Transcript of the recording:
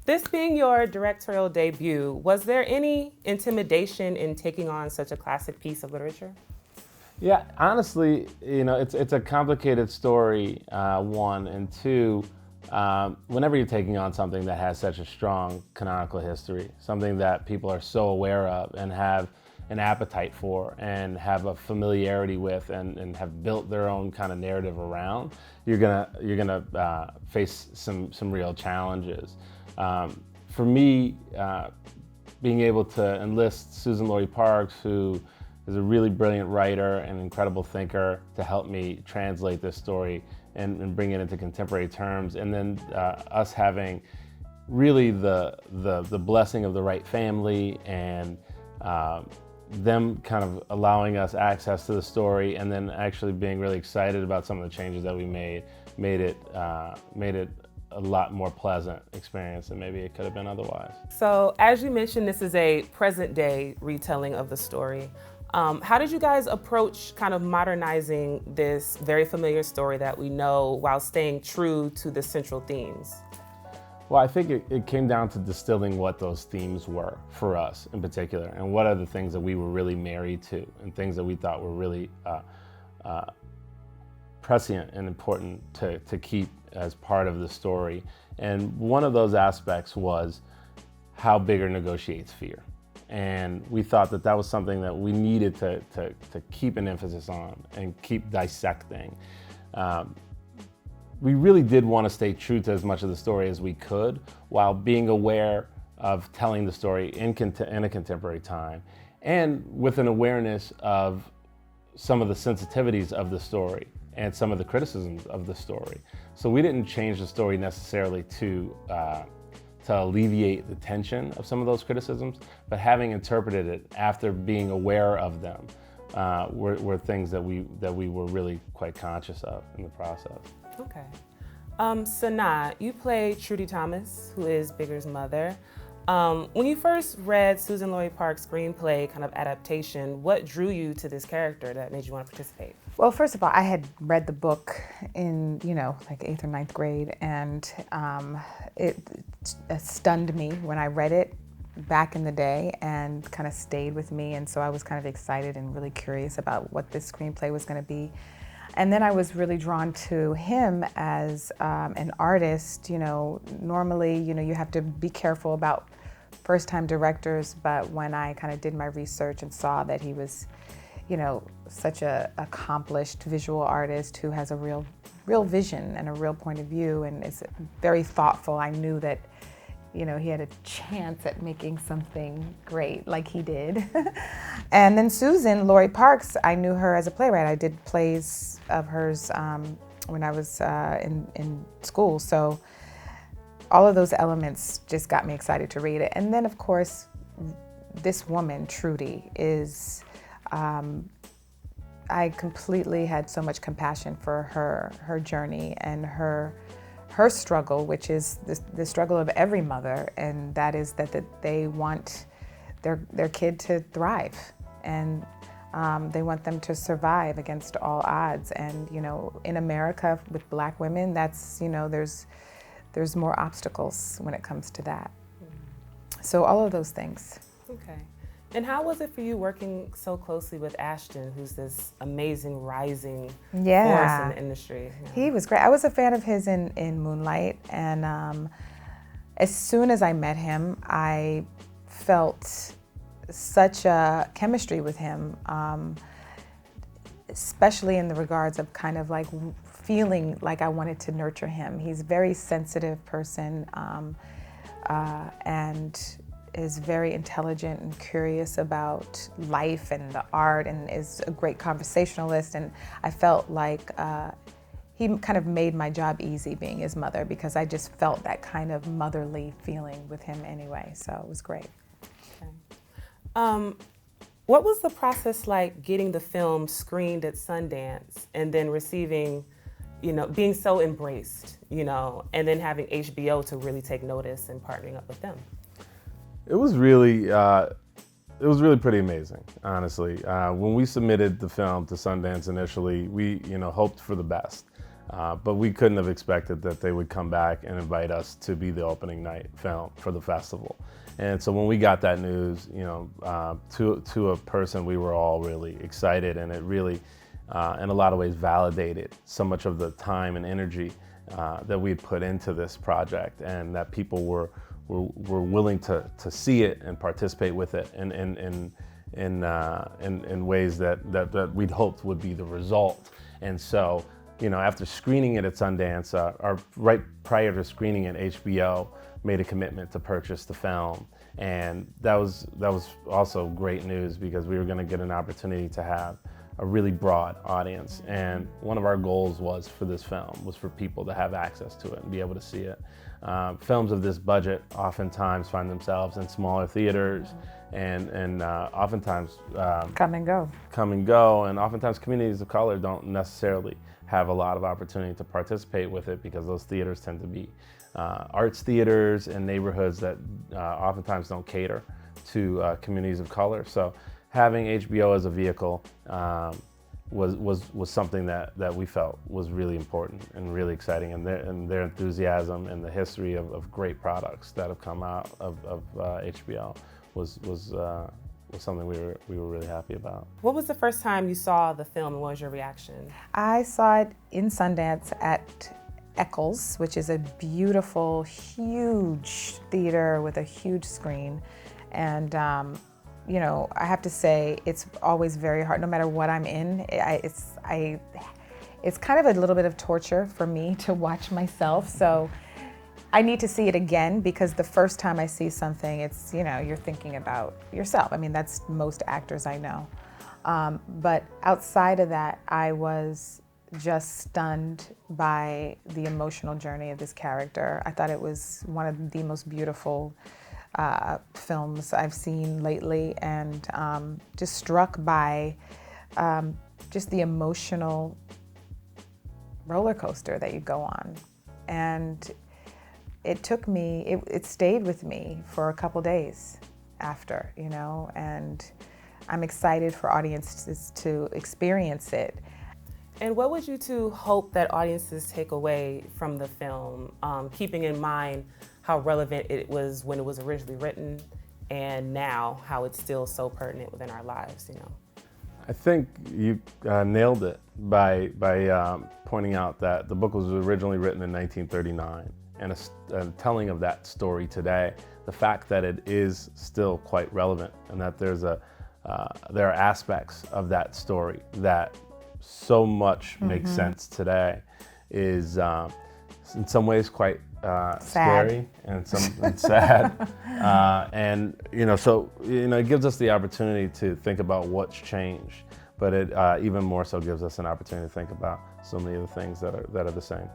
This being your directorial debut, was there any intimidation in taking on such a classic piece of literature? Yeah, honestly, it's a complicated story, one, and two, whenever you're taking on something that has such a strong canonical history, something that people are so aware of and have an appetite for and have a familiarity with and have built their own kind of narrative around, you're gonna face some real challenges. For me, being able to enlist Susan Laurie Parks, who is a really brilliant writer and incredible thinker, to help me translate this story and bring it into contemporary terms, and then us having really the blessing of the Wright family and them kind of allowing us access to the story, and then actually being really excited about some of the changes that we made it a lot more pleasant experience than maybe it could have been otherwise. So, as you mentioned, this is a present day retelling of the story. How did you guys approach kind of modernizing this very familiar story that we know while staying true to the central themes? Well, I think it came down to distilling what those themes were for us in particular, and what are the things that we were really married to, and things that we thought were really prescient and important to keep as part of the story. And one of those aspects was how bigger negotiates fear. And we thought that was something that we needed to keep an emphasis on and keep dissecting. We really did want to stay true to as much of the story as we could, while being aware of telling the story in a contemporary time, and with an awareness of some of the sensitivities of the story and some of the criticisms of the story. So we didn't change the story necessarily to alleviate the tension of some of those criticisms, but having interpreted it after being aware of them were things that we were really quite conscious of in the process. Okay. Sanaa, you play Trudy Thomas, who is Bigger's mother. When you first read Susan Laurie Parks' screenplay kind of adaptation, what drew you to this character that made you want to participate? Well, first of all, I had read the book in, like 8th or 9th grade, and it stunned me when I read it back in the day and kind of stayed with me. And so I was kind of excited and really curious about what this screenplay was going to be. And then I was really drawn to him as an artist. Normally, you have to be careful about first-time directors, but when I kind of did my research and saw that he was, such a accomplished visual artist who has a real vision and a real point of view and is very thoughtful, I knew that, he had a chance at making something great like he did. And then Susan Laurie Parks, I knew her as a playwright. I did plays of hers when I was in school. So all of those elements just got me excited to read it. And then, of course, this woman, Trudy, is, I completely had so much compassion for her journey and her struggle, which is the struggle of every mother, and that is that they want their kid to thrive, and they want them to survive against all odds. And in America with Black women, that's there's more obstacles when it comes to that. So all of those things. Okay. And how was it for you working so closely with Ashton, who's this amazing rising force in the industry? He was great. I was a fan of his in Moonlight, and as soon as I met him, I felt such a chemistry with him, especially in the regards of kind of like feeling like I wanted to nurture him. He's a very sensitive person, and is very intelligent and curious about life and the art, and is a great conversationalist. And I felt like he kind of made my job easy being his mother, because I just felt that kind of motherly feeling with him anyway. So it was great. Okay. What was the process like getting the film screened at Sundance and then receiving, being so embraced, and then having HBO to really take notice and partnering up with them? It was really pretty amazing, honestly. When we submitted the film to Sundance initially, we hoped for the best. But we couldn't have expected that they would come back and invite us to be the opening night film for the festival. And so when we got that news, to a person, we were all really excited, and it really, in a lot of ways, validated so much of the time and energy that we had put into this project, and that people were willing to see it and participate with it in ways that we'd hoped would be the result. And so, after screening it at Sundance, right prior to screening it, HBO made a commitment to purchase the film, and that was also great news, because we were going to get an opportunity to have a really broad audience. And one of our goals for this film was for people to have access to it and be able to see it. Films of this budget oftentimes find themselves in smaller theaters, and oftentimes Come and go. And oftentimes communities of color don't necessarily have a lot of opportunity to participate with it, because those theaters tend to be arts theaters in neighborhoods that oftentimes don't cater to communities of color. So having HBO as a vehicle was something that we felt was really important and really exciting, and their enthusiasm and the history of great products that have come out of HBO was something we were really happy about. What was the first time you saw the film, and what was your reaction? I saw it in Sundance at Eccles, which is a beautiful, huge theater with a huge screen. And I have to say, it's always very hard, no matter what I'm in. It's kind of a little bit of torture for me to watch myself. So I need to see it again, because the first time I see something, it's, you're thinking about yourself. I mean, that's most actors I know. But outside of that, I was just stunned by the emotional journey of this character. I thought it was one of the most beautiful films I've seen lately, and just struck by just the emotional roller coaster that you go on. And it took me, it stayed with me for a couple days after, and I'm excited for audiences to experience it. And what would you two hope that audiences take away from the film, keeping in mind how relevant it was when it was originally written, and now how it's still so pertinent within our lives, I think you nailed it by pointing out that the book was originally written in 1939, and a telling of that story today, the fact that it is still quite relevant, and that there are aspects of that story that so much makes sense today, is in some ways quite scary and sad. And so it gives us the opportunity to think about what's changed, but it even more so gives us an opportunity to think about so many of the things that are the same.